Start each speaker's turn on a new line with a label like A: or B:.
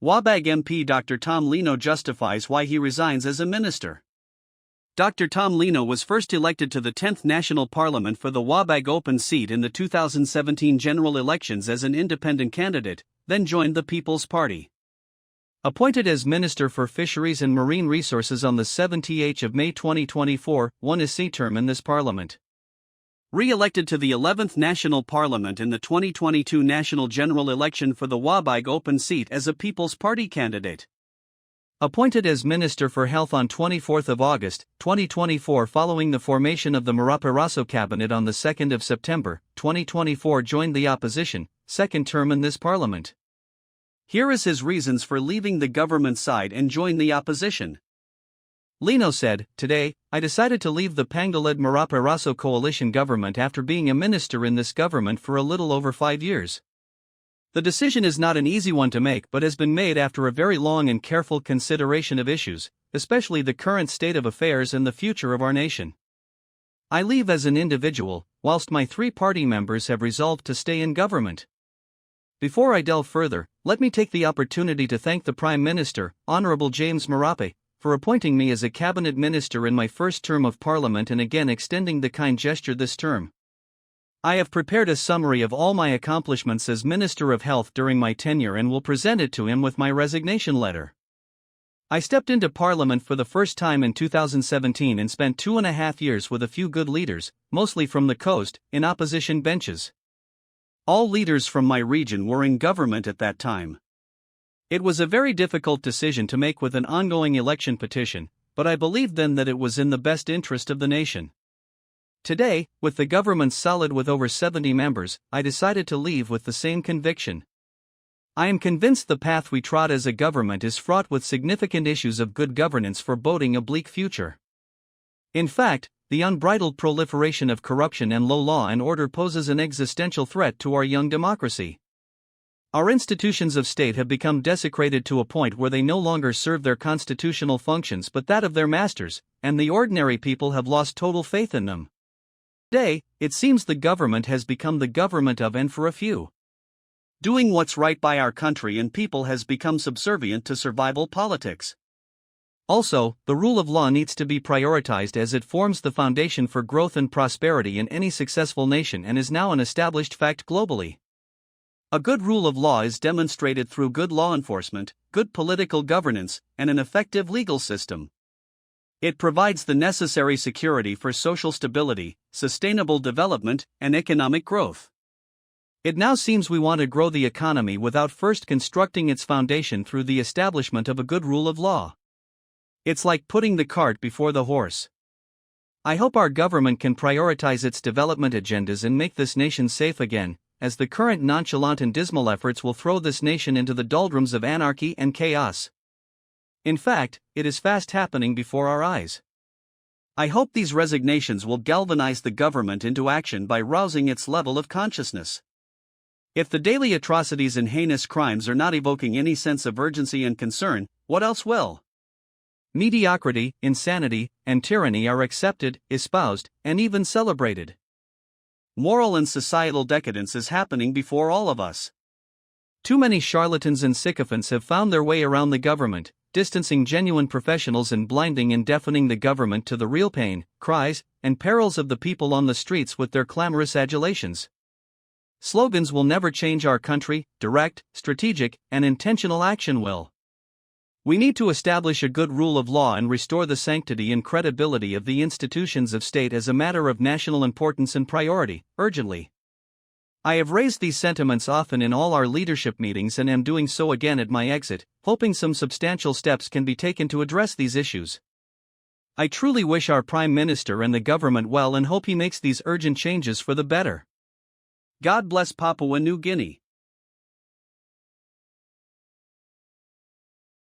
A: Wabag MP Dr. Tom Lino justifies why he resigns as a minister. Dr. Tom Lino was first elected to the 10th National Parliament for the Wabag open seat in the 2017 general elections as an independent candidate, then joined the People's Party. Appointed as Minister for Fisheries and Marine Resources on the 17th of May 2024, won his seat term in this Parliament. Re-elected to the 11th National Parliament in the 2022 national general election for the Wabag open seat as a People's Party candidate. Appointed as Minister for Health on 24 August, 2024 following the formation of the Marape-Roso cabinet on the 2nd of September, 2024 joined the opposition, second term in this Parliament. Here is his reasons for leaving the government side and join the opposition. Lino said, "Today, I decided to leave the Pangu-led Marape-Roso coalition government after being a minister in this government for a little over 5 years. The decision is not an easy one to make but has been made after a very long and careful consideration of issues, especially the current state of affairs and the future of our nation. I leave as an individual, whilst my 3 party members have resolved to stay in government." Before I delve further, let me take the opportunity to thank the Prime Minister, Honourable James Marape, for appointing me as a cabinet minister in my first term of Parliament and again extending the kind gesture this term. I have prepared a summary of all my accomplishments as Minister of Health during my tenure and will present it to him with my resignation letter. I stepped into Parliament for the first time in 2017 and spent 2.5 years with a few good leaders, mostly from the coast, in opposition benches. All leaders from my region were in government at that time. It was a very difficult decision to make with an ongoing election petition, but I believed then that it was in the best interest of the nation. Today, with the government solid with over 70 members, I decided to leave with the same conviction. I am convinced the path we trod as a government is fraught with significant issues of good governance foreboding a bleak future. In fact, the unbridled proliferation of corruption and low law and order poses an existential threat to our young democracy. Our institutions of state have become desecrated to a point where they no longer serve their constitutional functions but that of their masters, and the ordinary people have lost total faith in them. Today, it seems the government has become the government of and for a few. Doing what's right by our country and people has become subservient to survival politics. Also, the rule of law needs to be prioritized as it forms the foundation for growth and prosperity in any successful nation and is now an established fact globally. A good rule of law is demonstrated through good law enforcement, good political governance, and an effective legal system. It provides the necessary security for social stability, sustainable development, and economic growth. It now seems we want to grow the economy without first constructing its foundation through the establishment of a good rule of law. It's like putting the cart before the horse. I hope our government can prioritize its development agendas and make this nation safe again, as the current nonchalant and dismal efforts will throw this nation into the doldrums of anarchy and chaos. In fact, it is fast happening before our eyes. I hope these resignations will galvanize the government into action by rousing its level of consciousness. If the daily atrocities and heinous crimes are not evoking any sense of urgency and concern, what else will? Mediocrity, insanity, and tyranny are accepted, espoused, and even celebrated. Moral and societal decadence is happening before all of us. Too many charlatans and sycophants have found their way around the government, distancing genuine professionals and blinding and deafening the government to the real pain, cries, and perils of the people on the streets with their clamorous adulations. Slogans will never change our country, direct, strategic, and intentional action will. We need to establish a good rule of law and restore the sanctity and credibility of the institutions of state as a matter of national importance and priority, urgently. I have raised these sentiments often in all our leadership meetings and am doing so again at my exit, hoping some substantial steps can be taken to address these issues. I truly wish our Prime Minister and the government well and hope he makes these urgent changes for the better. God bless Papua New Guinea.